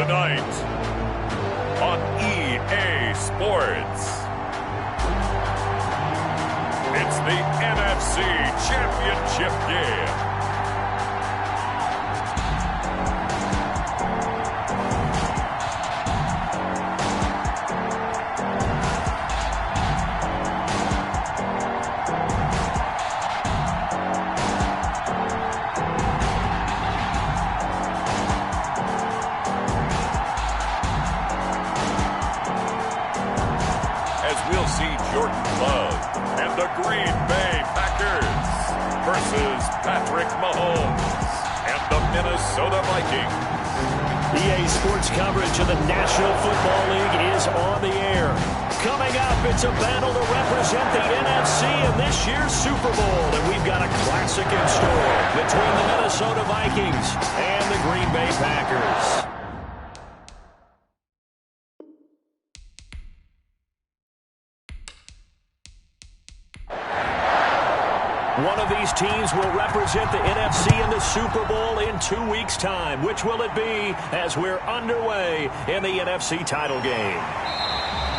Tonight on EA Sports, it's the NFC Championship game. We'll see Jordan Love and the Green Bay Packers versus Patrick Mahomes and the Minnesota Vikings. EA Sports coverage of the National Football League is on the air. Coming up, it's a battle to represent the NFC in this year's Super Bowl. And we've got a classic in store between the Minnesota Vikings and the Green Bay Packers. One of these teams will represent the NFC in the Super Bowl in 2 weeks' time. Which will it be as we're underway in the NFC title game?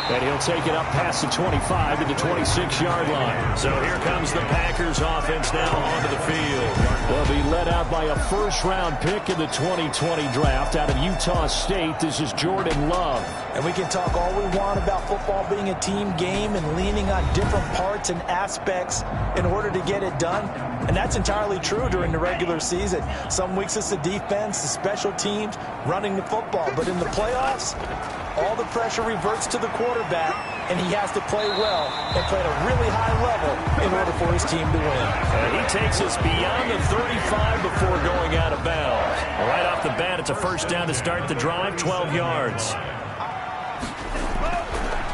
And he'll take it up past the 25 to the 26-yard line. So here comes the Packers offense now onto the field. They'll be led out by a first-round pick in the 2020 draft out of Utah State. This is Jordan Love. And we can talk all we want about football being a team game and leaning on different parts and aspects in order to get it done. And that's entirely true during the regular season. Some weeks it's the defense, the special teams, running the football. But in the playoffs, all the pressure reverts to the quarterback, and he has to play well and play at a really high level in order for his team to win. And he takes us beyond the 35 before going out of bounds. Right off the bat, it's a first down to start the drive, 12 yards.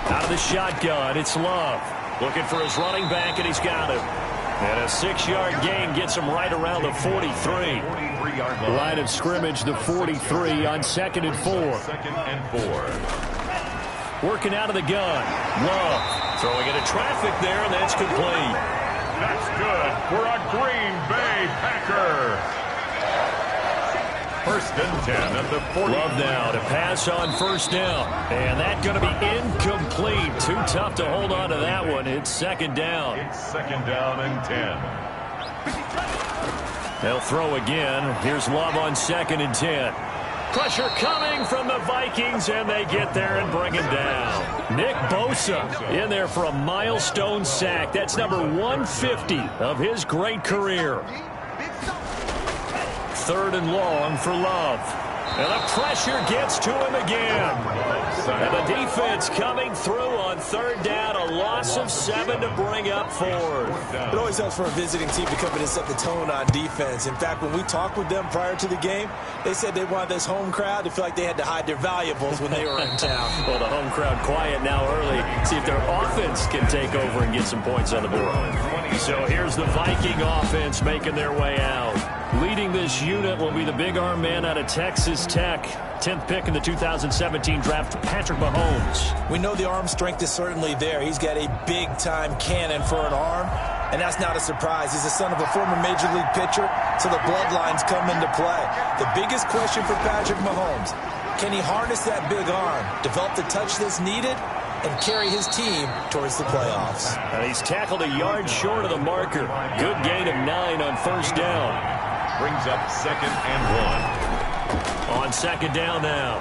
Out of the shotgun, it's Love. Looking for his running back, and he's got him. And a 6-yard gain gets him right around the 43. Line of scrimmage, the 43 on 2nd and 4. Working out of the gun. Love throwing into traffic there, and that's complete. That's good for a Green Bay Packer. First and 10 at the 40. Love now to pass on first down. And that's going to be incomplete. Too tough to hold on to that one. It's second down. It's second down and 10. They'll throw again. Here's Love on 2nd and 10. Pressure coming from the Vikings, and they get there and bring him down. Nick Bosa in there for a milestone sack. That's number 150 of his great career. 3rd and long for Love. And the pressure gets to him again. And the defense coming through on 3rd down. A loss of 7 to bring up 4th. It always helps for a visiting team to come in and set the tone on defense. In fact, when we talked with them prior to the game, they said they wanted this home crowd to feel like they had to hide their valuables when they were in town. Well, the home crowd quiet now early. See if their offense can take over and get some points on the board. So here's the Viking offense making their way out. Leading this unit will be the big arm man out of Texas Tech. 10th pick in the 2017 draft, Patrick Mahomes. We know the arm strength is certainly there. He's got a big-time cannon for an arm, and that's not a surprise. He's the son of a former Major League pitcher, so the bloodlines come into play. The biggest question for Patrick Mahomes, can he harness that big arm, develop the touch that's needed, and carry his team towards the playoffs? And he's tackled a yard short of the marker. Good gain of 9 on first down. Brings up 2nd and 1. On 2nd down now,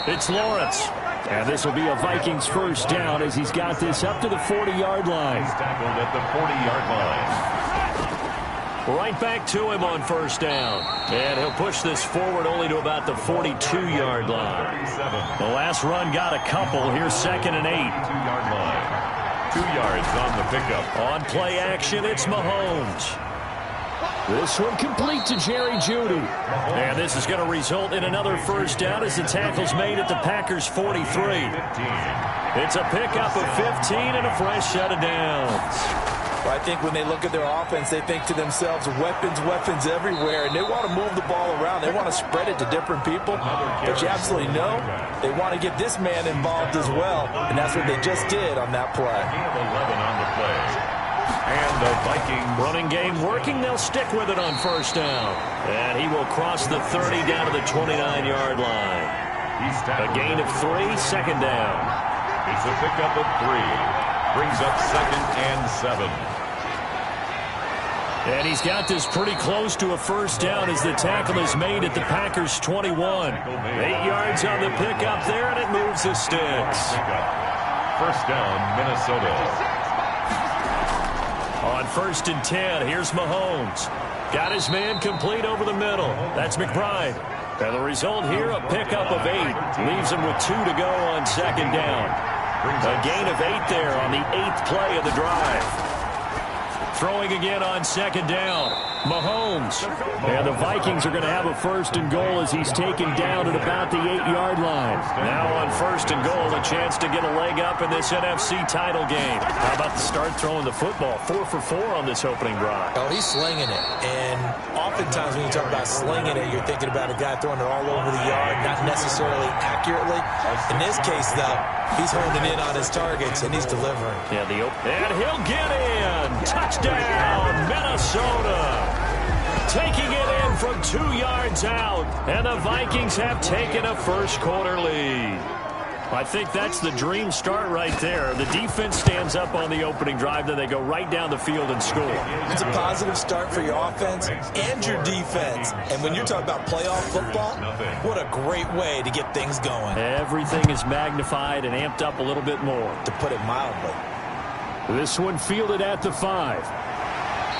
it's Lawrence. And this will be a Vikings first down as he's got this up to the 40-yard line. He's tackled at the 40-yard line. Right back to him on first down. And he'll push this forward only to about the 42-yard line. The last run got a couple. Here's 2nd and 8. 2-yard line. 2 yards on the pickup. On play action, it's Mahomes. This one complete to Jerry Jeudy. And this is going to result in another first down as the tackle's made at the Packers' 43. It's a pickup of 15 and a fresh set of downs. Well, I think when they look at their offense, they think to themselves, weapons, weapons everywhere, and they want to move the ball around. They want to spread it to different people. But you absolutely know they want to get this man involved as well, and that's what they just did on that play. 11 on the play. And the Viking running game working. They'll stick with it on first down. And he will cross the 30 down to the 29-yard line. A gain of 3, second down. It's a pickup of 3. Brings up 2nd and 7. And he's got this pretty close to a first down as the tackle is made at the Packers' 21. 8 yards on the pickup there, and it moves the sticks. First down, Minnesota. On 1st and 10, here's Mahomes. Got his man complete over the middle. That's McBride. And the result here, a pickup of 8. Leaves him with 2 to go on 2nd down. A gain of 8 there on the 8th play of the drive. Throwing again on 2nd down. Mahomes. And the Vikings are going to have a 1st and goal as he's taken down at about the 8-yard line. Now on 1st and goal, a chance to get a leg up in this NFC title game. How about the start throwing the football? 4 for 4 on this opening drive. Oh, he's slinging it. And oftentimes when you talk about slinging it, you're thinking about a guy throwing it all over the yard, not necessarily accurately. In this case, though, he's honing in on his targets, and he's delivering. Yeah, and he'll get in. Touchdown, Minnesota. Taking it in from 2 yards out, and the Vikings have taken a first-quarter lead. I think that's the dream start right there. The defense stands up on the opening drive, then they go right down the field and score. It's a positive start for your offense and your defense. And when you're talking about playoff football, what a great way to get things going. Everything is magnified and amped up a little bit more. To put it mildly. This one fielded at the 5.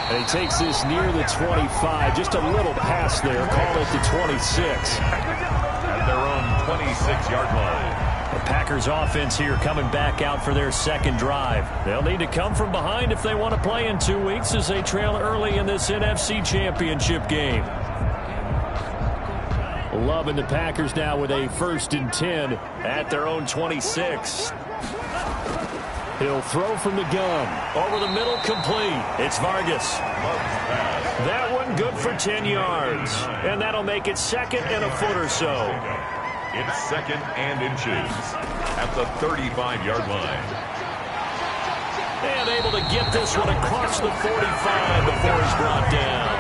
And he takes this near the 25. Just a little pass there. Call it the 26. At their own 26-yard line. The Packers offense here coming back out for their second drive. They'll need to come from behind if they want to play in 2 weeks as they trail early in this NFC Championship game. Love and the Packers now with a 1st and 10 at their own 26. He'll throw from the gun. Over the middle, complete. It's Vargas. That one good for 10 yards. And that'll make it 2nd and a foot or so. It's 2nd and inches at the 35-yard line. And able to get this one across the 45 before he's brought down.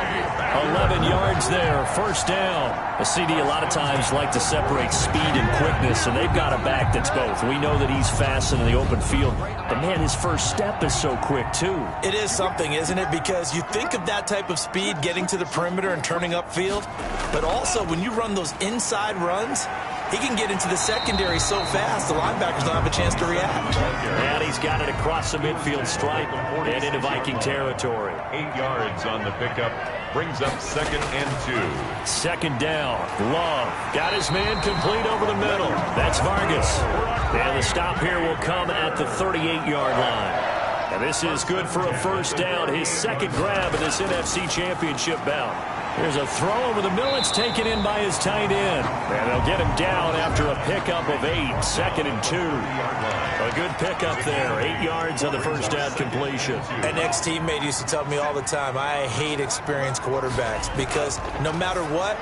11 yards there, first down. The CD a lot of times like to separate speed and quickness, and they've got a back that's both. We know that he's fast in the open field, but man, his first step is so quick too. It is something, isn't it? Because you think of that type of speed getting to the perimeter and turning upfield, but also when you run those inside runs, he can get into the secondary so fast, the linebackers don't have a chance to react. And he's got it across the midfield stripe and into Viking territory. 8 yards on the pickup. Brings up 2nd and 2. 2nd down. Love got his man complete over the middle. That's Vargas. And the stop here will come at the 38-yard line. And this is good for a first down. His 2nd grab in this NFC Championship bout. There's a throw over the middle. It's taken in by his tight end. And they'll get him down after a pickup of 8. 2nd and 2. A good pickup there. 8 yards on the first down completion. An ex-teammate used to tell me all the time, I hate experienced quarterbacks because no matter what,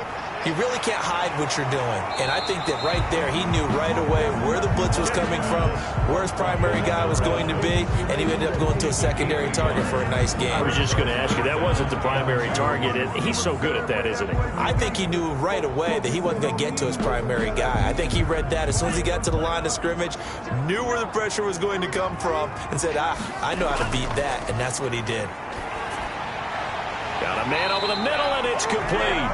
you really can't hide what you're doing. And I think that right there, he knew right away where the blitz was coming from, where his primary guy was going to be, and he ended up going to a secondary target for a nice game. I was just going to ask you, that wasn't the primary target, and he's so good at that, isn't he? I think he knew right away that he wasn't going to get to his primary guy. I think he read that as soon as he got to the line of scrimmage, knew where the pressure was going to come from, and said, I know how to beat that, and that's what he did. Got a man over the middle, and it's complete.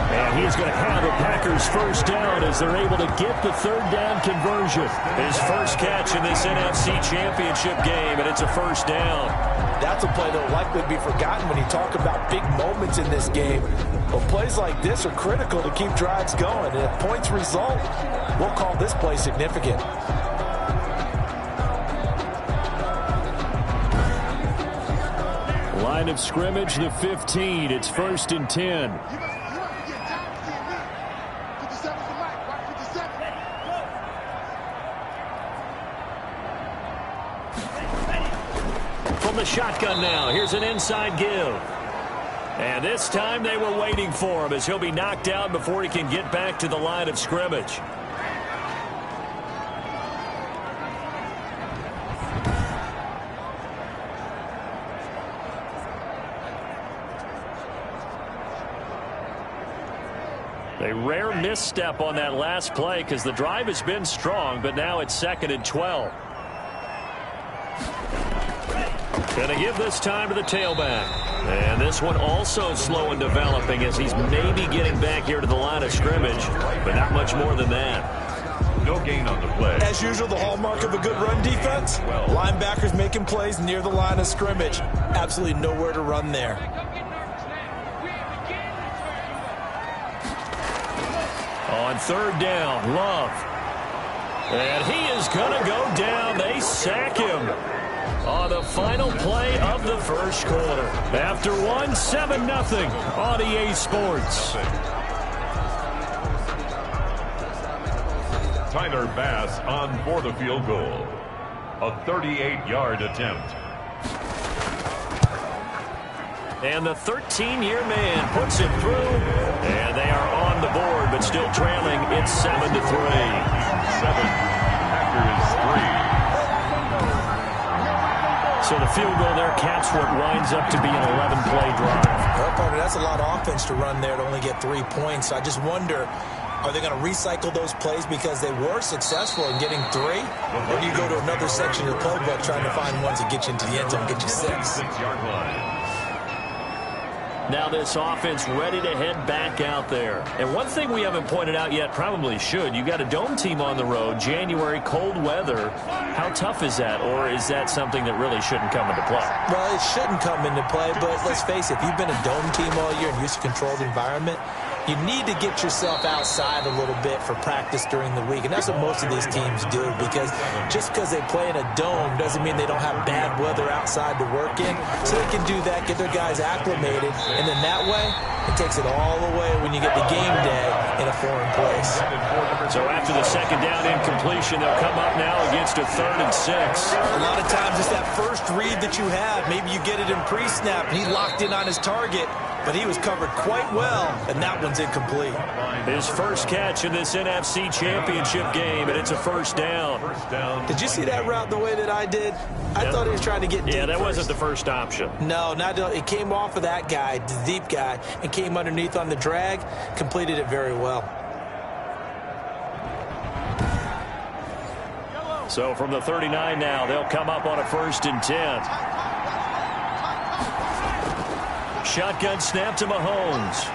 And he's going to have the Packers first down as they're able to get the 3rd down conversion. His first catch in this NFC Championship game, and it's a first down. That's a play that will likely be forgotten when you talk about big moments in this game. But plays like this are critical to keep drives going. And if points result, we'll call this play significant. Line of scrimmage, the 15. It's 1st and 10. From the shotgun now, here's an inside give. And this time they were waiting for him as he'll be knocked down before he can get back to the line of scrimmage. A rare misstep on that last play because the drive has been strong, but now it's 2nd and 12. Going to give this time to the tailback. And this one also slow in developing as he's maybe getting back here to the line of scrimmage, but not much more than that. No gain on the play. As usual, the hallmark of a good run defense, linebackers making plays near the line of scrimmage. Absolutely nowhere to run there. On 3rd down, Love. And he is going to go down. They sack him on the final play of the first quarter. After 7-0 on EA Sports. Tyler Bass on for the field goal. A 38-yard attempt. And the 13-year man puts it through. And they are on the board, but still trailing. It's 7-3. 7. Packers 3. So the field goal there caps what winds up to be an 11-play drive. Well, partner, that's a lot of offense to run there to only get 3 points. I just wonder, are they going to recycle those plays because they were successful in getting 3? Or do you go to another section of the playbook trying to find ones that get you into the end zone and get you 6? 6-yard line. Now this offense ready to head back out there. And one thing we haven't pointed out yet, probably should, you got a dome team on the road, January, cold weather. How tough is that? Or is that something that really shouldn't come into play? Well, it shouldn't come into play, but let's face it, if you've been a dome team all year and used to controlled environment, you need to get yourself outside a little bit for practice during the week. And that's what most of these teams do, because just because they play in a dome doesn't mean they don't have bad weather outside to work in. So they can do that, get their guys acclimated, and then that way, it takes it all away when you get to game day in a foreign place. So after the 2nd down incompletion, they'll come up now against a 3rd and 6. A lot of times it's that first read that you have. Maybe you get it in pre-snap, and he locked in on his target, but he was covered quite well, and that one's incomplete. His first catch in this NFC Championship game, and it's a 1st down. Did you see that route the way that I did? I thought he was trying to get deep. Yeah, that first. wasn't the first option. No, it came off of that guy, the deep guy, and came underneath on the drag, completed it very well. So from the 39 now, they'll come up on a 1st and 10. Shotgun snap to Mahomes.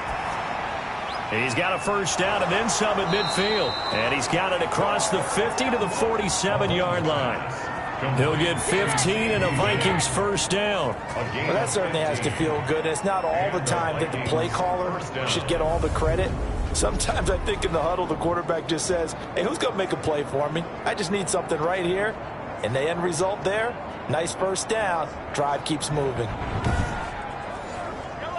He's got a 1st down and then some at midfield. And he's got it across the 50 to the 47-yard line. He'll get 15 and a Vikings 1st down. Well, that certainly has to feel good. It's not all the time that the play caller should get all the credit. Sometimes I think in the huddle, the quarterback just says, hey, who's going to make a play for me? I just need something right here. And the end result there, nice 1st down. Drive keeps moving.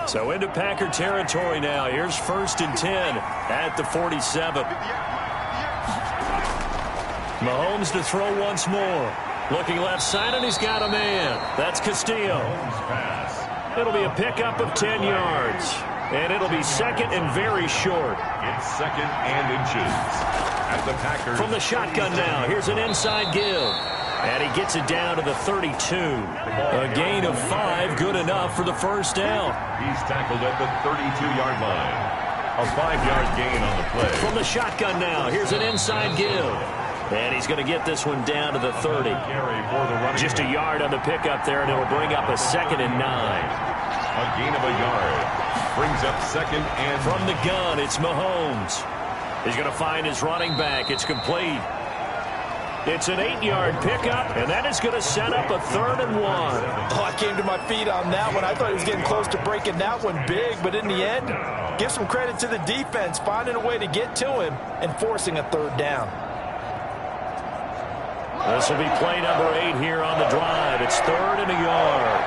So into Packer territory now. Here's 1st and 10 at the 47. Mahomes to throw once more. Looking left side, and he's got a man. That's Castillo. It'll be a pickup of 10 yards. And it'll be 2nd and very short. It's 2nd and inches. At the Packers. From the shotgun now, here's an inside give. And he gets it down to the 32. A gain of 5, good enough for the 1st down. He's tackled at the 32-yard line. A 5-yard gain on the play. From the shotgun now, here's an inside give. And he's going to get this one down to the 30. Just a yard on the pickup there, and it'll bring up a 2nd and 9. A gain of a yard. Brings up 2nd and... From the gun, it's Mahomes. He's going to find his running back. It's complete. It's an 8-yard pickup, and that is going to set up a 3rd and 1. Oh, I came to my feet on that one. I thought he was getting close to breaking that one big, but in the end, give some credit to the defense, finding a way to get to him and forcing a 3rd down. This will be play number 8 here on the drive. It's 3rd and a yard.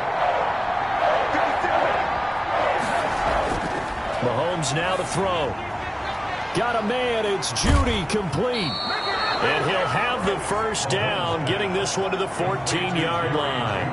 Mahomes now to throw. Got a man. It's Judy, complete. And he'll have the 1st down, getting this one to the 14-yard line.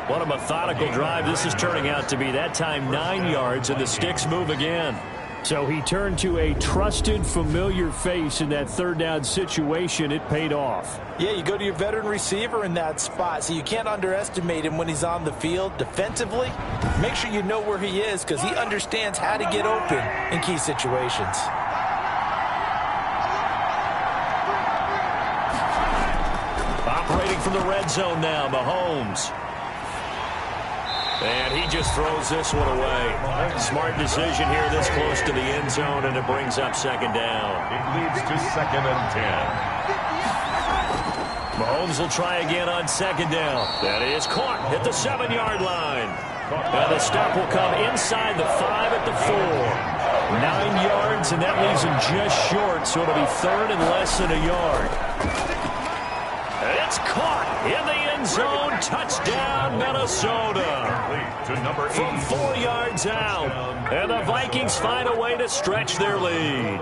What a methodical drive this is turning out to be. That time 9 yards, and the sticks move again. So he turned to a trusted, familiar face in that third down situation. It paid off. Yeah, you go to your veteran receiver in that spot, so you can't underestimate him when he's on the field defensively. Make sure you know where he is because he understands how to get open in key situations. Operating from the red zone now, Mahomes. And he just throws this one away. Smart decision here this close to the end zone, and it brings up second down. It leads to 2nd and 10. Mahomes will try again on second down. That is caught at the 7-yard line. Now the stop will come inside the 5 at the 4. 9 yards, and that leaves him just short, so it'll be third and less than a yard. And it's caught in the end zone. Touchdown, Minnesota. From 4 yards out. And the Vikings find a way to stretch their lead.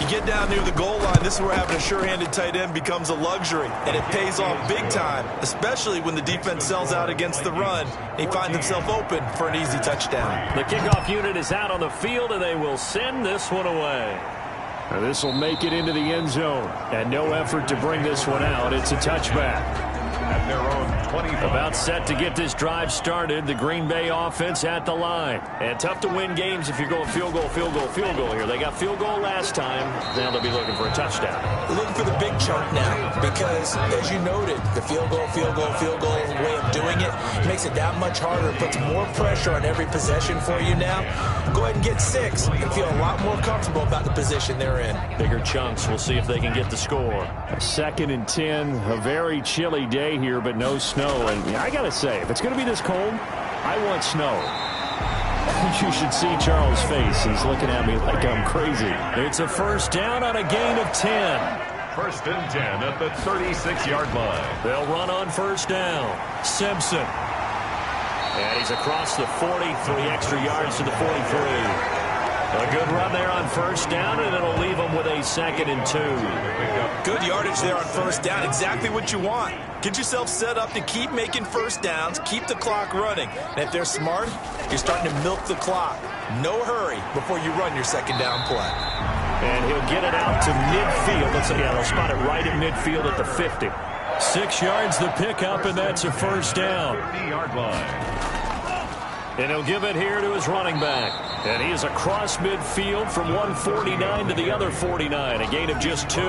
You get down near the goal line, this is where having a sure-handed tight end becomes a luxury, and it pays off big time, especially when the defense sells out against the run. He finds himself open for an easy touchdown. The kickoff unit is out on the field, and they will send this one away. Now this will make it into the end zone, and no effort to bring this one out. It's a touchback. At their own 25. About set to get this drive started. The Green Bay offense at the line. And tough to win games if you're going field goal, field goal, field goal here. They got field goal last time. Now they'll be looking for a touchdown. Looking for the big chunk now because, as you noted, the field goal way of doing it makes it that much harder. It puts more pressure on every possession for you now. Go ahead and get 6 and feel a lot more comfortable about the position they're in. Bigger chunks. We'll see if they can get the score. 2nd and 10. A very chilly day here, but no snow. And I got to say, if it's going to be this cold, I want snow. You should see Charles' face. He's looking at me like I'm crazy. It's a first down on a gain of 10. 1st and 10 at the 36-yard line. They'll run on first down. Simpson. And he's across the 40, 3 extra yards to the 43. A good run there on first down, and it'll leave them with a 2nd and 2. Good yardage there on first down. Exactly what you want. Get yourself set up to keep making first downs, keep the clock running. And if they're smart, you're starting to milk the clock. No hurry before you run your second down play. And he'll get it out to midfield. Let's see, they'll spot it right at midfield at the 50. 6 yards the pickup, and that's a first down. 50-yard line. And he'll give it here to his running back. And he is across midfield from 149 to the other 49. A gain of just 2.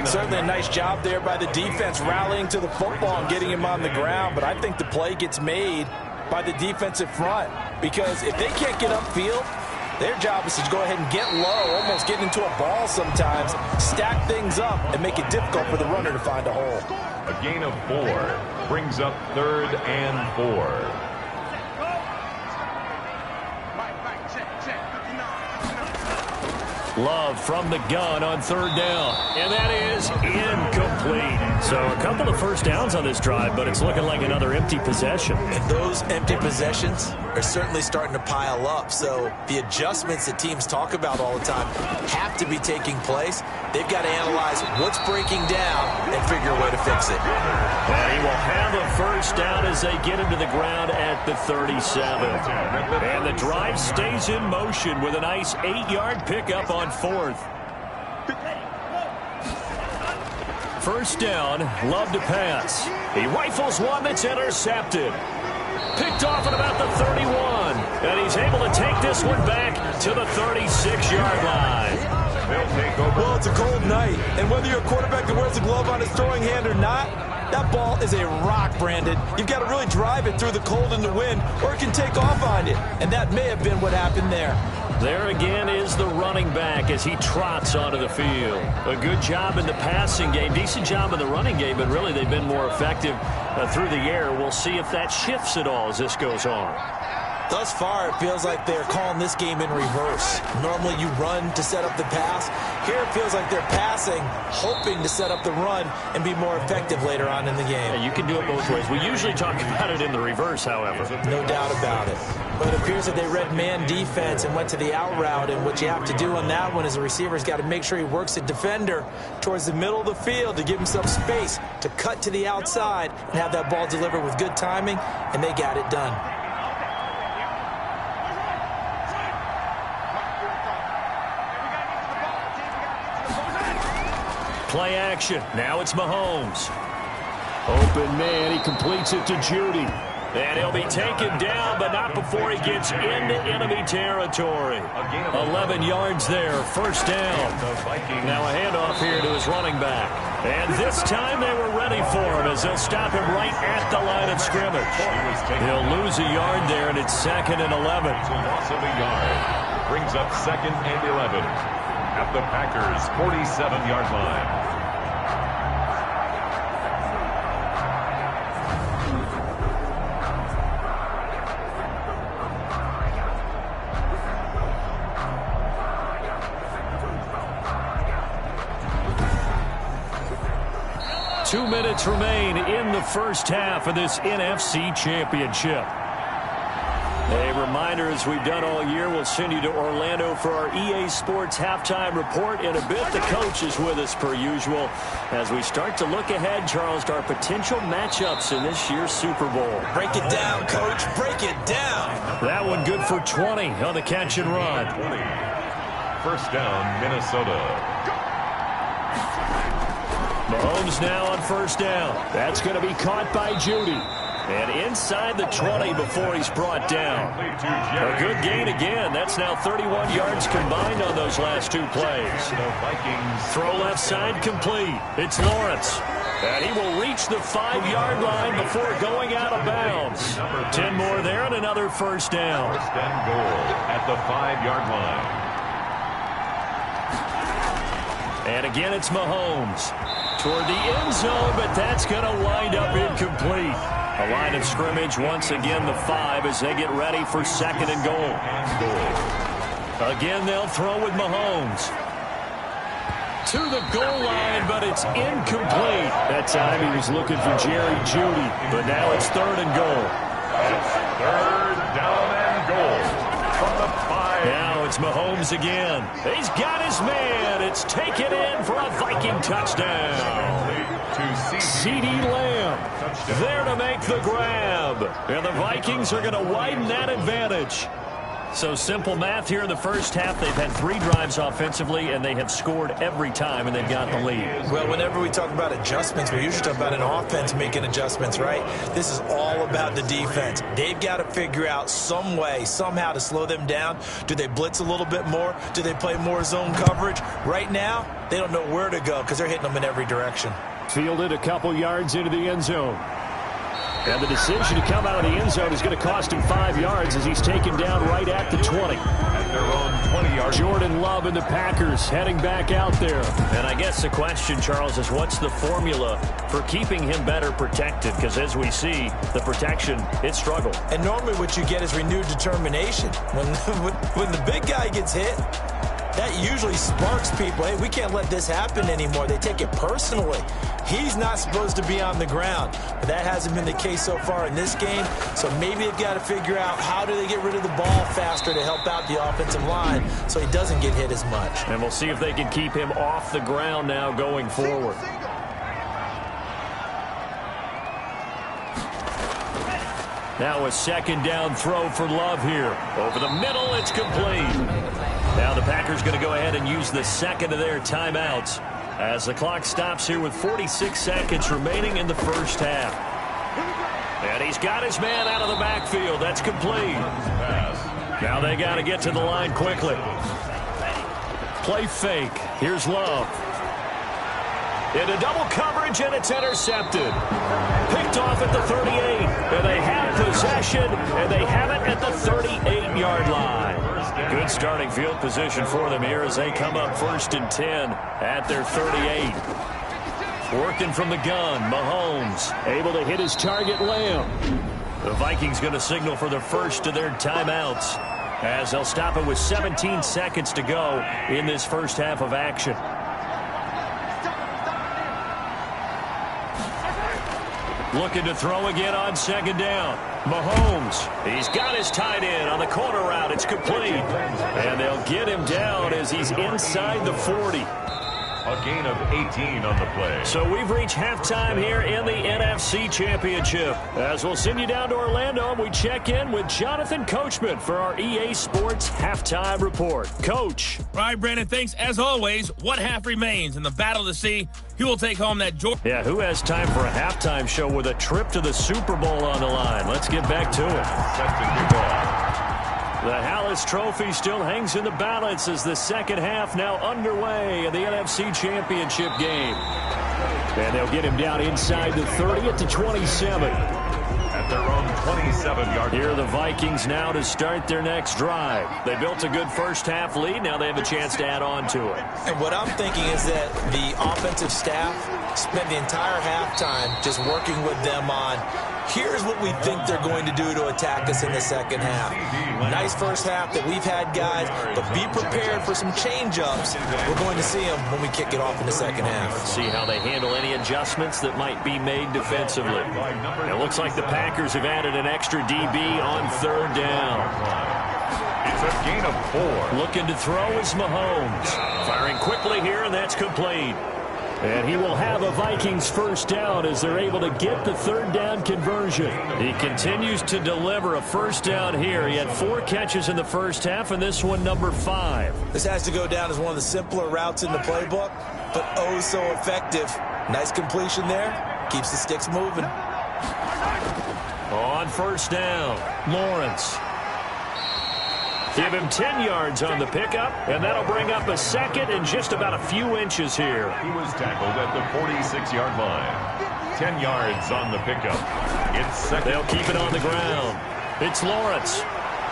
Certainly a nice job there by the defense rallying to the football and getting him on the ground. But I think the play gets made by the defensive front. Because if they can't get upfield, their job is to go ahead and get low, almost get into a ball sometimes, stack things up, and make it difficult for the runner to find a hole. A gain of 4 brings up 3rd and 4. Love from the gun on third down. And that is incomplete. So a couple of first downs on this drive, but it's looking like another empty possession. And those empty possessions are certainly starting to pile up. So the adjustments that teams talk about all the time have to be taking place. They've got to analyze what's breaking down and figure a way to fix it. And he will have a first down as they get him to the ground at the 37. And the drive stays in motion with a nice 8-yard pickup on 4th. First down, Love to pass. He rifles one that's intercepted. Picked off at about the 31. And he's able to take this one back to the 36-yard line. Well, it's a cold night, and whether you're a quarterback that wears a glove on his throwing hand or not, that ball is a rock, Brandon. You've got to really drive it through the cold and the wind, or it can take off on you, and that may have been what happened there. There again is the running back as he trots onto the field. A good job in the passing game, decent job in the running game, but really they've been more effective through the air. We'll see if that shifts at all as this goes on. Thus far, it feels like they're calling this game in reverse. Normally you run to set up the pass. Here it feels like they're passing, hoping to set up the run and be more effective later on in the game. Yeah, you can do it both ways. We usually talk about it in the reverse, however. No doubt about it. But it appears that they read man defense and went to the out route, and what you have to do on that one is the receiver's got to make sure he works the defender towards the middle of the field to give himself space to cut to the outside and have that ball delivered with good timing, and they got it done. play action. Now it's Mahomes. Open man. He completes it to Judy. And he'll be taken down, but not before he gets into enemy territory. 11 yards there, first down. Now a handoff here to his running back. And this time they were ready for him as they'll stop him right at the line of scrimmage. He'll lose a yard there, and it's 2nd and 11. Loss of a yard. Brings up 2nd and 11 at the Packers' 47-yard line. Two minutes remain in the first half of this NFC Championship. A reminder, as we've done all year, we'll send you to Orlando for our EA Sports Halftime Report. In a bit, the coach is with us per usual as we start to look ahead, Charles, to our potential matchups in this year's Super Bowl. Break it down, Coach. Break it down. That one good for 20 on the catch and run. 20. First down, Minnesota. Mahomes now on first down. That's going to be caught by Judy. And inside the 20 before he's brought down. A good gain again. That's now 31 yards combined on those last two plays. Throw left side complete. It's Lawrence. And he will reach the 5-yard line before going out of bounds. 10 more there and another first down. First and goal at the 5-yard line. And again, it's Mahomes toward the end zone, but that's going to wind up incomplete. A line of scrimmage once again, the 5, as they get ready for 2nd and goal. Again, they'll throw with Mahomes. To the goal line, but it's incomplete. That time he was looking for Jerry Judy, but now it's 3rd and goal. It's 3rd down and goal from the 5. Now it's Mahomes again. He's got his man. It's taken in for a Viking touchdown. CeeDee Lamb there to make the grab. And the Vikings are going to widen that advantage. So simple math here in the first half. They've had 3 drives offensively, and they have scored every time, and they've got the lead. Well, whenever we talk about adjustments, we usually talk about an offense making adjustments, right? This is all about the defense. They've got to figure out some way, somehow to slow them down. Do they blitz a little bit more? Do they play more zone coverage? Right now, they don't know where to go because they're hitting them in every direction. Fielded a couple yards into the end zone. And the decision to come out of the end zone is going to cost him 5 yards as he's taken down right at the 20. At their own 20-yard. Jordan Love and the Packers heading back out there. And I guess the question, Charles, is what's the formula for keeping him better protected? Because as we see, the protection, it struggled. And normally what you get is renewed determination. When the big guy gets hit, that usually sparks people. Hey, we can't let this happen anymore. They take it personally. He's not supposed to be on the ground. But that hasn't been the case so far in this game. So maybe they've got to figure out how do they get rid of the ball faster to help out the offensive line so he doesn't get hit as much. And we'll see if they can keep him off the ground now going forward. Now a 2nd down throw for Love here. Over the middle, it's complete. Now the Packers going to go ahead and use the 2nd of their timeouts as the clock stops here with 46 seconds remaining in the first half. And he's got his man out of the backfield. That's complete. Now they got to get to the line quickly. Play fake. Here's Love. Into double coverage, and it's intercepted. Picked off at the 38. And they have possession, and they have it at the 38-yard line. Good starting field position for them here as they come up 1st and 10 at their 38. Working from the gun, Mahomes able to hit his target, Lamb. The Vikings going to signal for the first of their timeouts as they'll stop it with 17 seconds to go in this first half of action. Looking to throw again on 2nd down. Mahomes, he's got his tight end on the corner route. It's complete. And they'll get him down as he's inside the 40. A gain of 18 on the play. So we've reached halftime here in the NFC Championship. As we'll send you down to Orlando, and we check in with Jonathan Coachman for our EA Sports Halftime Report. Coach. All right, Brandon, thanks. As always, one half remains in the battle to see who will take home that Georgia. Yeah, who has time for a halftime show with a trip to the Super Bowl on the line? Let's get back to it. Set to kick off. The Hallis Trophy still hangs in the balance as the second half now underway in the NFC Championship game. And they'll get him down inside the 30 at the 27. At their own 27-yard. Here are the Vikings now to start their next drive. They built a good first-half lead. Now they have a chance to add on to it. And what I'm thinking is that the offensive staff spent the entire halftime just working with them on, here's what we think they're going to do to attack us in the second half. Nice first half that we've had, guys, but be prepared for some change-ups. We're going to see them when we kick it off in the second half. See how they handle any adjustments that might be made defensively. It looks like the Packers have added an extra DB on third down. It's a gain of 4. Looking to throw is Mahomes. Firing quickly here, and that's complete. And he will have a Vikings first down as they're able to get the third down conversion. He continues to deliver a first down here. He had 4 catches in the first half, and this one number 5. This has to go down as one of the simpler routes in the playbook, but oh so effective. Nice completion there. Keeps the sticks moving. On first down, Lawrence. Give him 10 yards on the pickup, and that'll bring up a second and just about a few inches here. He was tackled at the 46-yard line. 10 yards on the pickup. It's second. They'll keep it on the ground. It's Lawrence.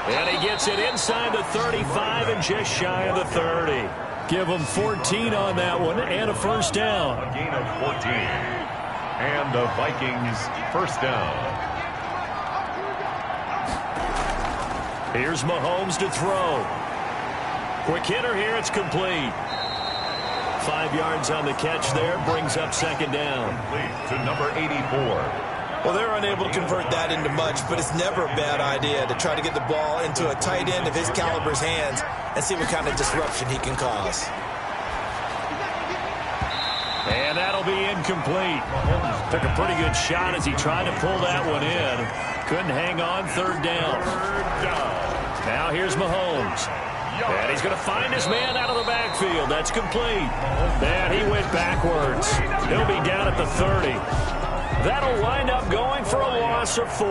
And he gets it inside the 35 and just shy of the 30. Give him 14 on that one and a first down. A gain of 14. And the Vikings first down. Here's Mahomes to throw. Quick hitter here. It's complete. 5 yards on the catch there. Brings up second down. Complete to number 84. Well, they're unable to convert that into much, but it's never a bad idea to try to get the ball into a tight end of his caliber's hands and see what kind of disruption he can cause. And that'll be incomplete. Took a pretty good shot as he tried to pull that one in. Couldn't hang on. Third down. Now here's Mahomes. And he's going to find his man out of the backfield. That's complete. And he went backwards. He'll be down at the 30. That'll wind up going for a loss of 4.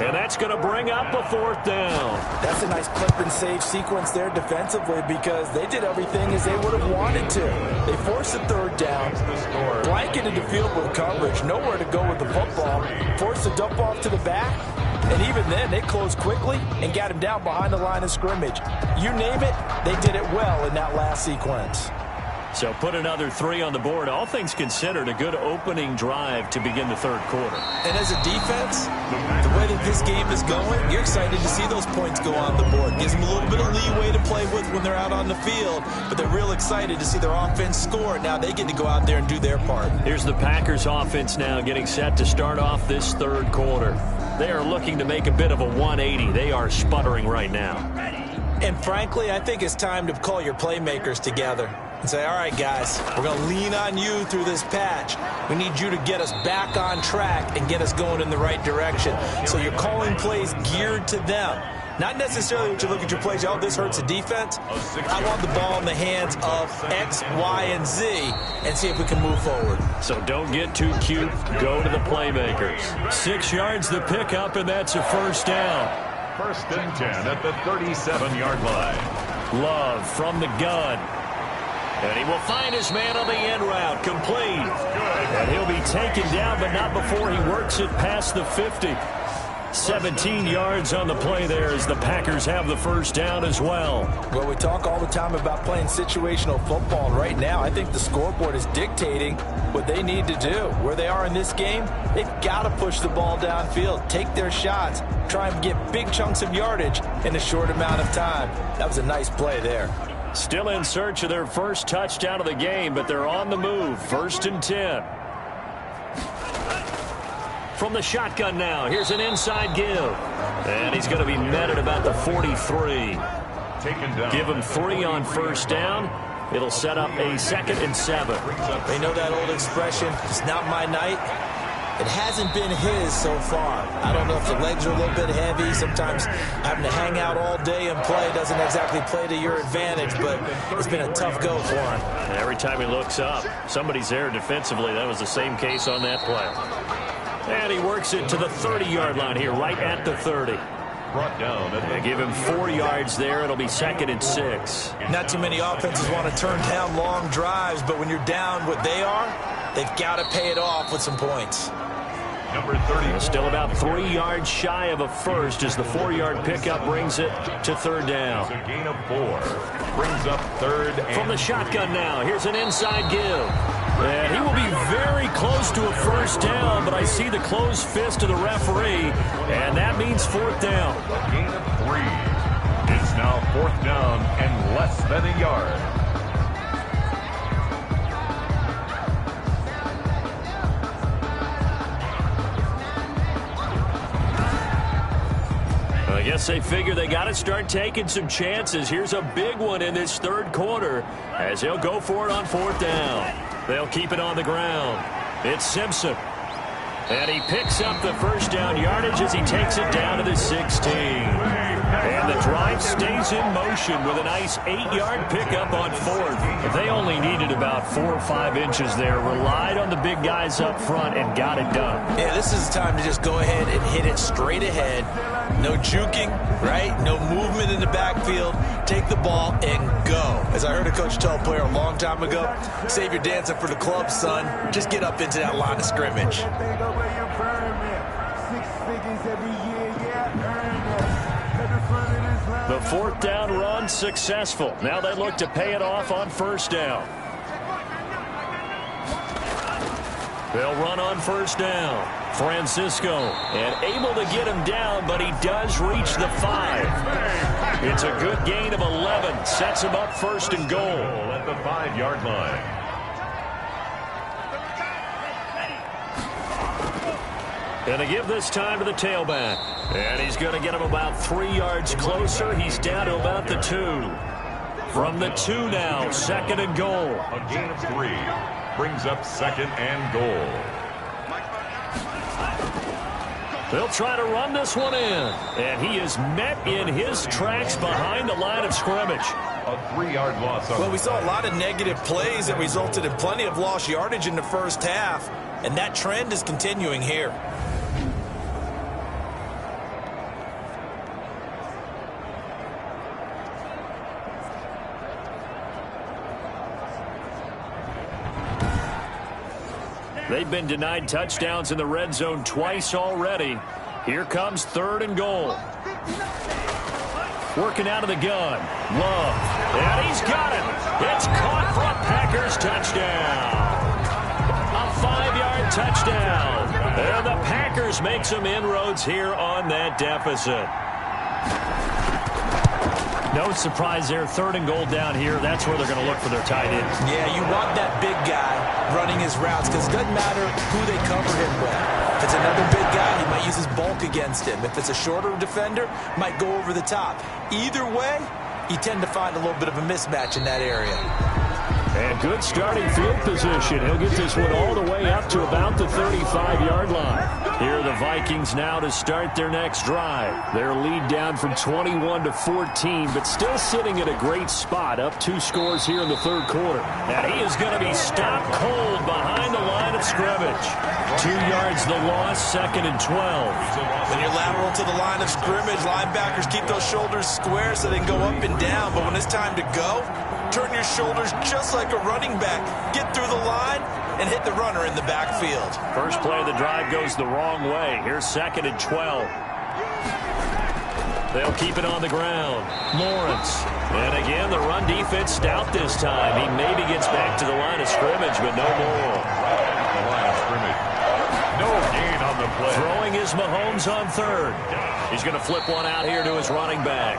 And that's going to bring up a fourth down. That's a nice clip and save sequence there defensively because they did everything as they would have wanted to. They forced the third down, blanketed the field with coverage, nowhere to go with the football, forced the dump off to the back, and even then they closed quickly and got him down behind the line of scrimmage. You name it, they did it well in that last sequence. So put another 3 on the board. All things considered, a good opening drive to begin the third quarter. And as a defense, the way that this game is going, you're excited to see those points go on the board. Gives them a little bit of leeway to play with when they're out on the field, but they're real excited to see their offense score. Now they get to go out there and do their part. Here's the Packers offense now getting set to start off this third quarter. They are looking to make a bit of a 180. They are sputtering right now. And frankly, I think it's time to call your playmakers together and say, all right, guys, we're going to lean on you through this patch. We need you to get us back on track and get us going in the right direction. So you're calling plays geared to them. Not necessarily what you look at your plays, oh, this hurts the defense. I want the ball in the hands of X, Y, and Z and see if we can move forward. So don't get too cute. Go to the playmakers. 6 yards the pickup, and that's a first down. First and 10 at the 37-yard line. Love from the gun. And he will find his man on the end route. Complete. And he'll be taken down, but not before he works it past the 50. 17 yards on the play there as the Packers have the first down as well. Well, we talk all the time about playing situational football. Right now, I think the scoreboard is dictating what they need to do. Where they are in this game, they've got to push the ball downfield, take their shots, try and get big chunks of yardage in a short amount of time. That was a nice play there. Still in search of their first touchdown of the game, but they're on the move. First and 10. From the shotgun now, here's an inside give. And he's going to be met at about the 43. Taken down. Give him 3 on first down. It'll set up a 2nd and 7. They know that old expression, it's not my night. It hasn't been his so far. I don't know if the legs are a little bit heavy. Sometimes having to hang out all day and play doesn't exactly play to your advantage, but it's been a tough go for him. And every time he looks up, somebody's there defensively. That was the same case on that play. And he works it to the 30-yard line here, right at the 30. Brought down. They give him 4 yards there. It'll be 2nd and 6. Not too many offenses want to turn down long drives, but when you're down what they are, they've got to pay it off with some points. Number 30. Still about 3 yards shy of a first as the 4-yard pickup brings it to 3rd down. A gain of 4. Brings up 3rd and From the shotgun now, here's an inside give. And he will be very close to a first down, but I see the closed fist of the referee, and that means 4th down. a gain of 3. It's now 4th down and less than a yard. I guess they figure they got to start taking some chances. Here's a big one in this 3rd quarter as he'll go for it on 4th down. They'll keep it on the ground. It's Simpson. And he picks up the first down yardage as he takes it down to the 16. And the drive stays in motion with a nice 8-yard pickup on 4th. They only needed about 4 or 5 inches there. Relied on the big guys up front and got it done. Yeah, this is the time to just go ahead and hit it straight ahead. No juking, right? No movement in the backfield. Take the ball and go. As I heard a coach tell a player a long time ago, save your dancing for the club, son. Just get up into that line of scrimmage. The 4th down run successful. Now they look to pay it off on 1st down. They'll run on 1st down. Francisco, and able to get him down, but he does reach the 5. It's a good gain of 11. Sets him up 1st and goal. At the 5-yard line. And they give this time to the tailback. And he's going to get him about 3 yards closer. He's down to about the 2. From the 2 now, 2nd and goal. A gain of 3. Brings up 2nd and goal. They'll try to run this one in. And he is met in his tracks behind the line of scrimmage. A 3-yard loss. Well, we saw a lot of negative plays that resulted in plenty of lost yardage in the first half, and that trend is continuing here. They've been denied touchdowns in the red zone twice already. Here comes 3rd and goal. Working out of the gun. Love. And he's got it. It's caught for a Packers touchdown. A 5-yard touchdown. And the Packers make some inroads here on that deficit. No surprise there. 3rd and goal down here. That's where they're going to look for their tight end. Yeah, you want that big guy running his routes because it doesn't matter who they cover him with. If it's another big guy, he might use his bulk against him. If it's a shorter defender, might go over the top. Either way, you tend to find a little bit of a mismatch in that area. And good starting field position. He'll get this one all the way up to about the 35-yard line. Here are the Vikings now to start their next drive. Their lead down from 21 to 14, but still sitting at a great spot, up 2 scores here in the 3rd quarter. And he is going to be stopped cold behind the line of scrimmage. 2 yards the loss, 2nd and 12. When you're lateral to the line of scrimmage, linebackers keep those shoulders square so they can go up and down. But when it's time to go, turn your shoulders just like a running back. Get through the line and hit the runner in the backfield. First play of the drive goes the wrong way. Here's 2nd and 12. They'll keep it on the ground. Lawrence. And again, the run defense stout this time. He maybe gets back to the line of scrimmage, but no more. The line of scrimmage. No gain on the play. Throwing is Mahomes on 3rd. He's going to flip one out here to his running back.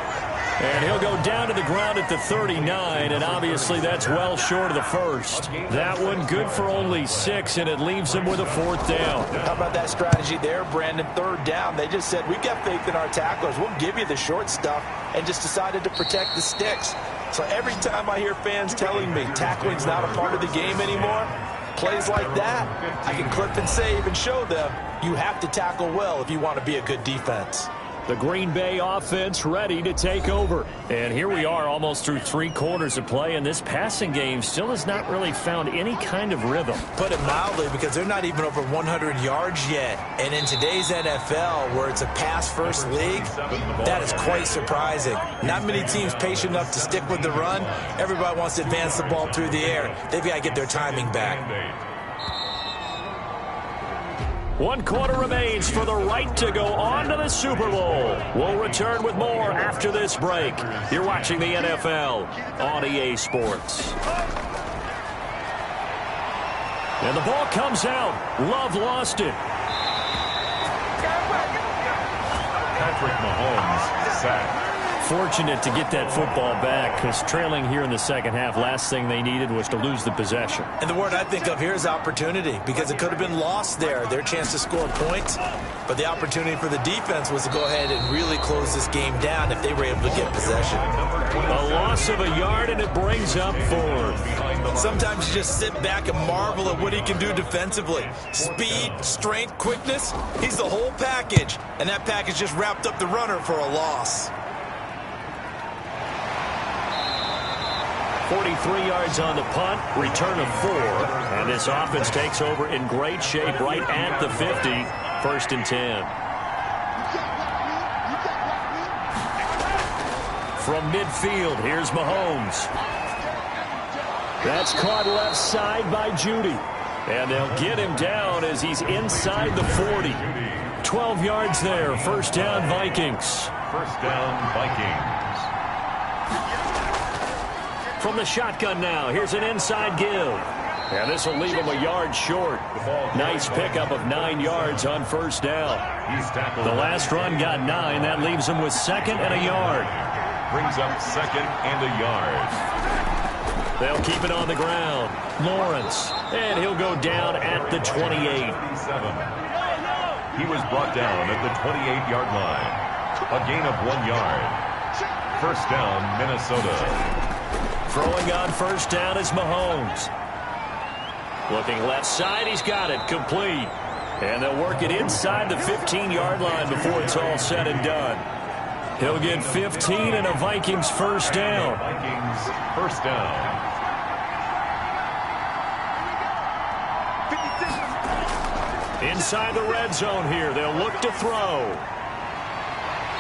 And he'll go down to the ground at the 39, and obviously that's well short of the first. That one good for only 6, and it leaves him with a 4th down. How about that strategy there, Brandon? 3rd down. They just said, we've got faith in our tacklers. We'll give you the short stuff, and just decided to protect the sticks. So every time I hear fans telling me tackling's not a part of the game anymore, plays like that, I can clip and save and show them you have to tackle well if you want to be a good defense. The Green Bay offense ready to take over. And here we are almost through 3 quarters of play, and this passing game still has not really found any kind of rhythm. Put it mildly, because they're not even over 100 yards yet. And in today's NFL, where it's a pass-first league, that is quite surprising. Not many teams patient enough to stick with the run. Everybody wants to advance the ball through the air. They've got to get their timing back. 1 quarter remains for the right to go on to the Super Bowl. We'll return with more after this break. You're watching the NFL on EA Sports. And the ball comes out. Love lost it. Patrick Mahomes sacked. Fortunate to get that football back, because trailing here in the second half, last thing they needed was to lose the possession. And the word I think of here is opportunity, because it could have been lost there, their chance to score points. But the opportunity for the defense was to go ahead and really close this game down if they were able to get possession. A loss of a yard, and it brings up 4. Sometimes you just sit back and marvel at what he can do defensively. Speed, strength, quickness, he's the whole package. And that package just wrapped up the runner for a loss. 43 yards on the punt, return of 4, and this offense takes over in great shape right at the 50, 1st and 10. From midfield, here's Mahomes. That's caught left side by Judy, and they'll get him down as he's inside the 40. 12 yards there, 1st down Vikings. 1st down Vikings. From the shotgun now, here's an inside give. And this will leave him a yard short. Nice pickup of 9 yards on 1st down. The last run got 9. That leaves him with 2nd and a yard. Brings up 2nd and a yard. They'll keep it on the ground. Lawrence. And he'll go down at the 28. He was brought down at the 28-yard line. A gain of 1 yard. 1st down, Minnesota. Throwing on 1st down is Mahomes. Looking left side, he's got it, complete. And they'll work it inside the 15-yard line before it's all said and done. He'll get 15 and a Vikings 1st down. Vikings 1st down. Inside the red zone here, they'll look to throw.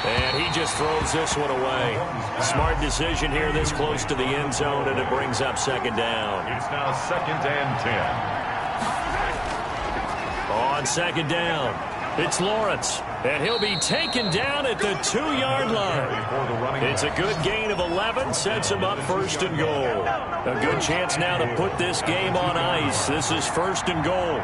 And he just throws this one away. Smart decision here this close to the end zone, and it brings up 2nd down. It's now 2nd and 10. On 2nd down, it's Lawrence. And he'll be taken down at the 2-yard line. It's a good gain of 11, sets him up 1st and goal. A good chance now to put this game on ice. This is 1st and goal.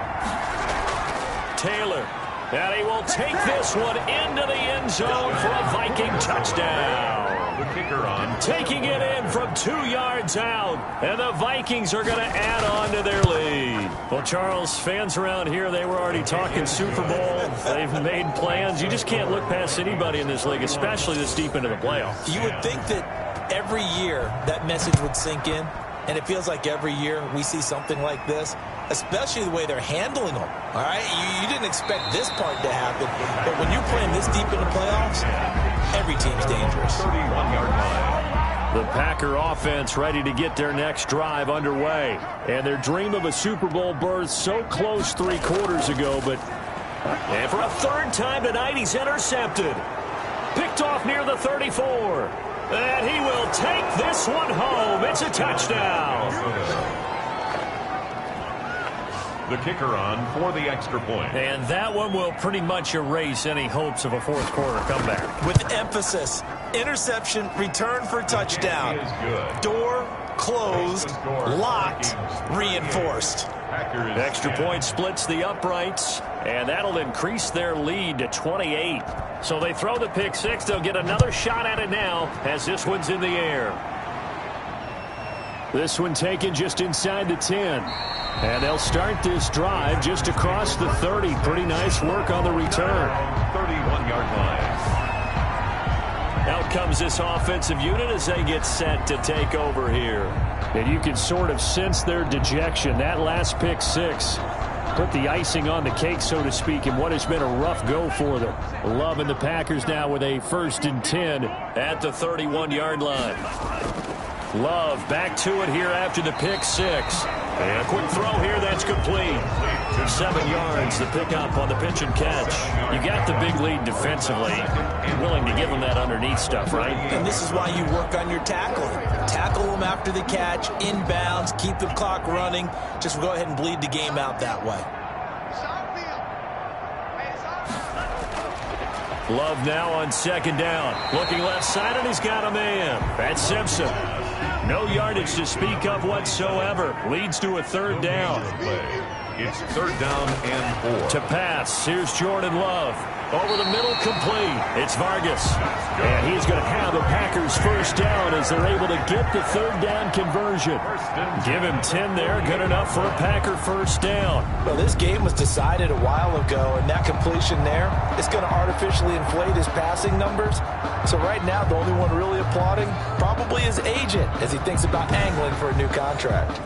Taylor. And he will take this one into the end zone for a Viking touchdown. The kicker on. Taking it in from 2 yards out. And the Vikings are going to add on to their lead. Well, Charles, fans around here, they were already talking Super Bowl. They've made plans. You just can't look past anybody in this league, especially this deep into the playoffs. You would think that every year that message would sink in. And it feels like every year we see something like this, especially the way they're handling them. All right, you didn't expect this part to happen, but when you're playing this deep in the playoffs, every team's dangerous. 31-yard line. The Packer offense ready to get their next drive underway. And their dream of a Super Bowl berth so close 3 quarters ago, but and for a 3rd time tonight, he's intercepted. Picked off near the 34. And he will take this one home. It's a touchdown. The kicker on for the extra point. And that one will pretty much erase any hopes of a 4th quarter comeback. With emphasis, interception, return for touchdown. Is good. Door closed, locked, reinforced. Extra point splits the uprights, and that'll increase their lead to 28. So they throw the pick 6. They'll get another shot at it now as this one's in the air. This one taken just inside the 10. And they'll start this drive just across the 30. Pretty nice work on the return. 31-yard line. Out comes this offensive unit as they get set to take over here. And you can sort of sense their dejection. That last pick six put the icing on the cake, so to speak, in what has been a rough go for them. Love and the Packers now with a 1st and 10 at the 31-yard line. Love back to it here after the pick six. And a quick throw here that's complete. 7 yards, the pickup on the pitch and catch. You got the big lead defensively. You're willing to give them that underneath stuff, right? And this is why you work on your tackling. Tackle them after the catch, inbounds, keep the clock running. Just go ahead and bleed the game out that way. Love now on 2nd down. Looking left side, and he's got a man. That's Simpson. No yardage to speak of whatsoever. Leads to a 3rd down. It's 3rd down and 4. To pass, here's Jordan Love. Over the middle, complete. It's Vargas. And he's going to have the Packers 1st down as they're able to get the 3rd down conversion. Give him 10 there. Good enough for a Packer 1st down. Well, this game was decided a while ago, and that completion there is going to artificially inflate his passing numbers. So right now, the only one really applauding probably his agent as he thinks about angling for a new contract.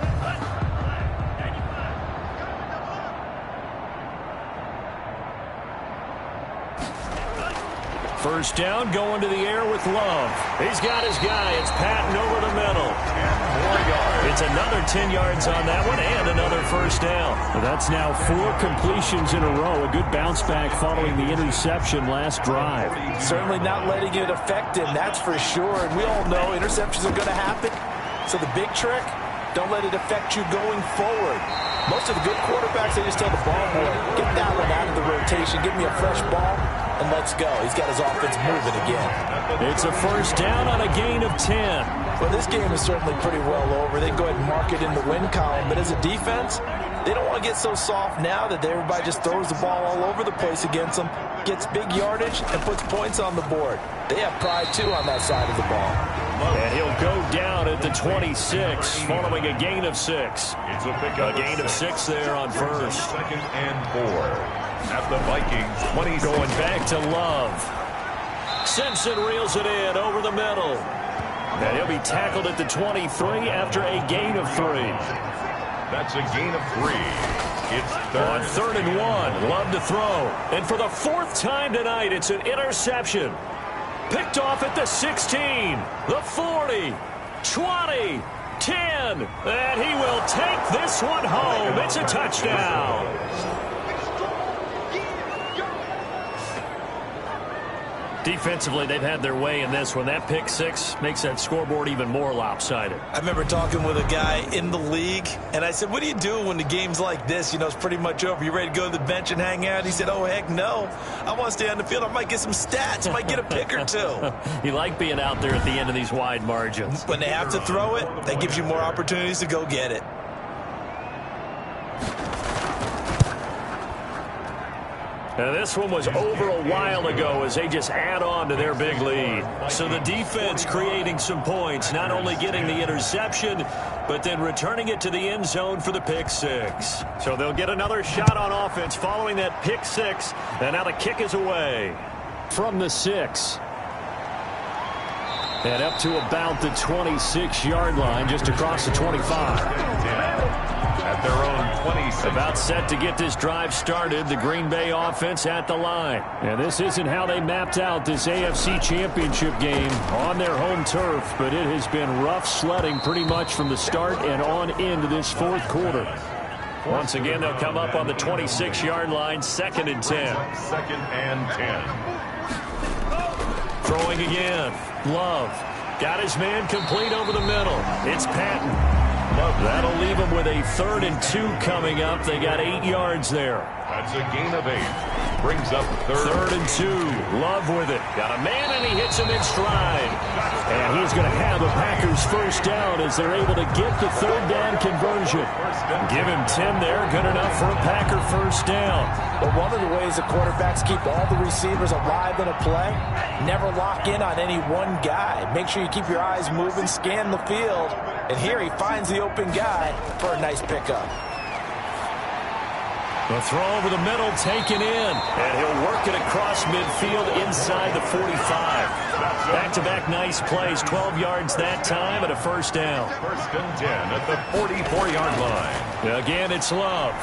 First down, going to the air with Love. He's got his guy. It's Patton over the middle. 4 yards. It's another 10 yards on that one and another 1st down. Well, that's now 4 completions in a row. A good bounce back following the interception last drive. Certainly not letting it affect him, that's for sure. And we all know interceptions are going to happen. So the big trick, don't let it affect you going forward. Most of the good quarterbacks, they just tell the ball boy, get that one out of the rotation, give me a fresh ball, and let's go. He's got his offense moving again. It's a 1st down on a gain of 10. Well, this game is certainly pretty well over. They can go ahead and mark it in the win column, but as a defense, they don't want to get so soft now that everybody just throws the ball all over the place against them, gets big yardage, and puts points on the board. They have pride, too, on that side of the ball. And he'll go down at the 26, following a gain of 6. It's a gain of 6 there on 1st. 2nd and 4. At the Vikings 20. Going back to Love. Simpson reels it in over the middle. And he'll be tackled at the 23 after a gain of 3. That's a gain of 3. It's 3rd. On 3rd and 1, Love to throw. And for the 4th time tonight, it's an interception. Picked off at the 16, the 40, 20, 10. And he will take this one home. It's a touchdown. Defensively, they've had their way in this one. That pick six makes that scoreboard even more lopsided. I remember talking with a guy in the league, and I said, what do you do when the game's like this? You know, it's pretty much over. You ready to go to the bench and hang out? He said, oh, heck no. I want to stay on the field. I might get some stats. I might get a pick or two. You like being out there at the end of these wide margins. When they have to throw it, that gives you more opportunities to go get it. Now, this one was over a while ago as they just add on to their big lead. So the defense creating some points, not only getting the interception, but then returning it to the end zone for the pick six. So they'll get another shot on offense following that pick six, and now the kick is away. From the 6. And up to about the 26-yard line, just across the 25. At their own 26. About set to get this drive started. The Green Bay offense at the line. And this isn't how they mapped out this AFC Championship game on their home turf, but it has been rough sledding pretty much from the start and on into this fourth quarter. Once again, they'll come up on the 26-yard line, 2nd and 10. 2nd and 10. Throwing again. Love. Got his man complete over the middle. It's Patton. That'll leave them with a 3rd and 2 coming up. They got 8 yards there. That's a gain of 8. Brings up 3rd and 2. Love with it. Got a man, and he hits him in stride. And he's going to have the Packers first down as they're able to get the 3rd down conversion. Give him 10 there. Good enough for a Packer first down. But one of the ways the quarterbacks keep all the receivers alive in a play, never lock in on any one guy. Make sure you keep your eyes moving, scan the field. And here he finds the open guy for a nice pickup. The throw over the middle taken in. And he'll work it across midfield inside the 45. Back-to-back nice plays, 12 yards that time and a first down. 1st and 10 at the 44-yard line. Again, it's Love.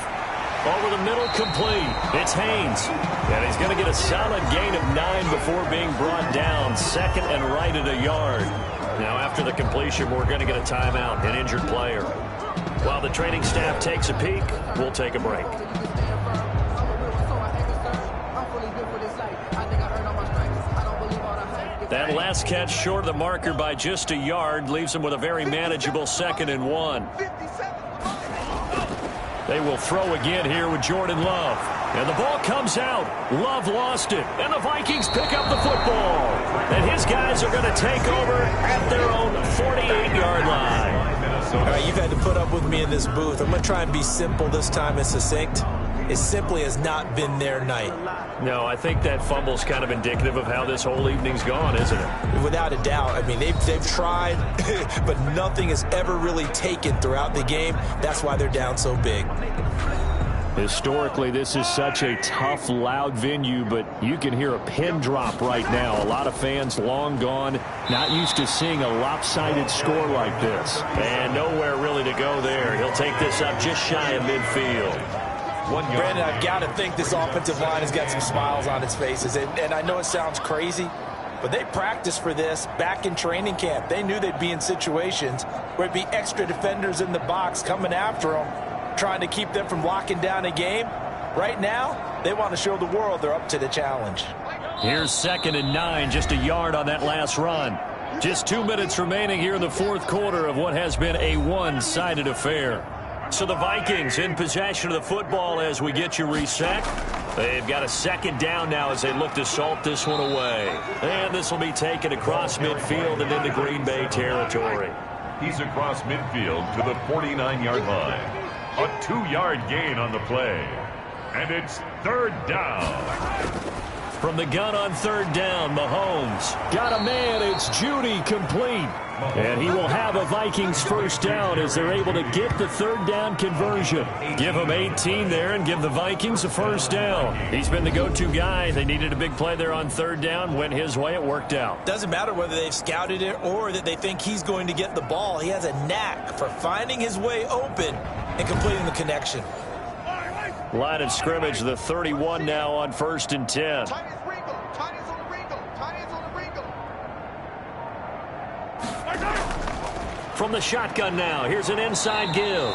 Over the middle, complete. It's Haynes. And he's going to get a solid gain of 9 before being brought down. Second and right at a yard. Now, after the completion, we're going to get a timeout, an injured player. While the training staff takes a peek, we'll take a break. That last catch short of the marker by just a yard leaves him with a very manageable 2nd and 1. They will throw again here with Jordan Love. And the ball comes out. Love lost it. And the Vikings pick up the football. And his guys are going to take over at their own 48-yard line. All right, you've had to put up with me in this booth. I'm going to try and be simple this time and succinct. It simply has not been their night. No, I think that fumble's kind of indicative of how this whole evening's gone, isn't it? Without a doubt. I mean, they've tried, but nothing has ever really taken throughout the game. That's why they're down so big. Historically, this is such a tough, loud venue, but you can hear a pin drop right now. A lot of fans long gone, not used to seeing a lopsided score like this. And nowhere really to go there. He'll take this up just shy of midfield. Brandon, I've got to think this offensive line has got some smiles on its faces. And I know it sounds crazy, but they practiced for this back in training camp. They knew they'd be in situations where it'd be extra defenders in the box coming after them, trying to keep them from locking down a game. Right now, they want to show the world they're up to the challenge. Here's 2nd and 9, just a yard on that last run. Just 2 minutes remaining here in the 4th quarter of what has been a one-sided affair. So the Vikings in possession of the football as we get you reset. They've got a 2nd down now as they look to salt this one away. And this will be taken across midfield and into Green Bay territory. He's across midfield to the 49-yard line. A 2-yard gain on the play. And it's 3rd down. From the gun on 3rd down, Mahomes. Got a man, it's Judy, complete. And he will have a Vikings first down as they're able to get the 3rd down conversion. Give him 18 there and give the Vikings a first down. He's been the go-to guy. They needed a big play there on 3rd down. Went his way. It worked out. Doesn't matter whether they've scouted it or that they think he's going to get the ball. He has a knack for finding his way open and completing the connection. Line of scrimmage, the 31 now on 1st and 10. From the shotgun now, here's an inside give.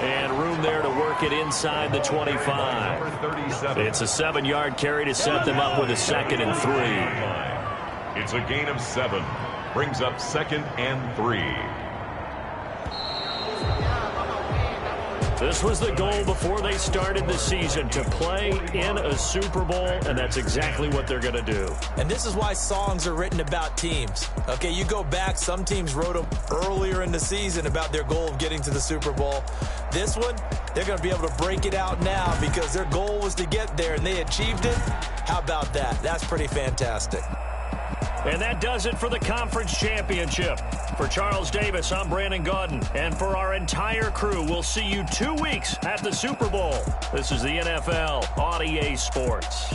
And room there to work it inside the 25. It's a 7-yard carry to set them up with a 2nd and 3. It's a gain of 7. Brings up 2nd and 3. This was the goal before they started the season, to play in a Super Bowl, and that's exactly what they're going to do. And this is why songs are written about teams. Okay, you go back, some teams wrote them earlier in the season about their goal of getting to the Super Bowl. This one, they're going to be able to break it out now because their goal was to get there, and they achieved it. How about that? That's pretty fantastic. And that does it for the conference championship. For Charles Davis, I'm Brandon Gaudin. And for our entire crew, we'll see you 2 weeks at the Super Bowl. This is the NFL on EA Sports.